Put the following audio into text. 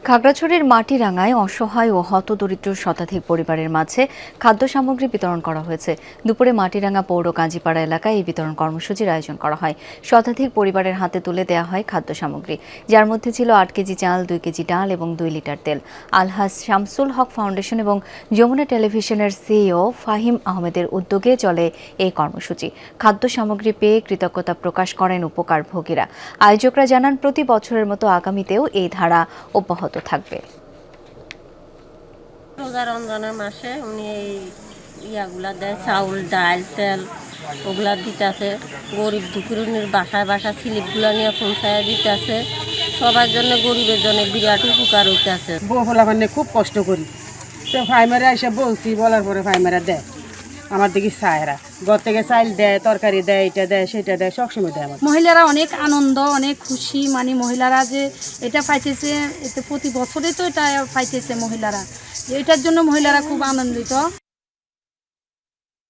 খাগড়াছড়ির মাটিরাঙ্গায় অসহায় ও হতদরিদ্র শতাধিক পরিবারের মাঝে খাদ্য সামগ্রী বিতরণ করা হয়েছে। দুপুরে মাটিরাঙ্গা পৌর কাজীপাড়া এলাকায় এই বিতরণ কর্মসূচির আয়োজন করা হয়। শতাধিক পরিবারের হাতে তুলে দেওয়া হয় খাদ্য সামগ্রী, যার মধ্যে ছিল ৮ কেজি চাল, 2 কেজি ডাল এবং 2 লিটার তেল। আলহাজ শামসুল হক ফাউন্ডেশন এবং যমুনা টেলিভিশনের সিইও ফাহিম আহমেদের উদ্যোগে চলে এই কর্মসূচি। খাদ্য সামগ্রী পেয়ে কৃতজ্ঞতা প্রকাশ করেন উপকারভোগীরা। আয়োজকরা জানান, প্রতি বছরের মতো আগামীতেও এই ধারা অব্যাহত থাকবে। রোজা রমজানের মাসে উনি এই ইয়াগুলা দেয়, চাউল, ডাল, তেল ওগুলা দিতেছে। গরিব দুঃখীর বাসায় বাসায় স্লিপগুলা নিয়ে পৌঁছায় দিতেছে। সবার জন্য, গরিবের জন্য বিরাট উপকার হইতেছে। বউ ফলা মানে খুব কষ্ট করি, তো ফাইমারে এসে বলছি, বলার পরে ফাইমারা দেয়। আমার দিকে চায়রা ঘর থেকে চাইল দেয়, তরকারি দেয়, এটা দেয়, সেটা দেয়, সবসময় দেয়। আমার মহিলারা অনেক আনন্দ, অনেক খুশি, মানে মহিলারা যে এটা পাইতেছে, এতে প্রতি বছরে তো এটা পাইতেছে মহিলারা, এটার জন্য মহিলারা খুব আনন্দিত।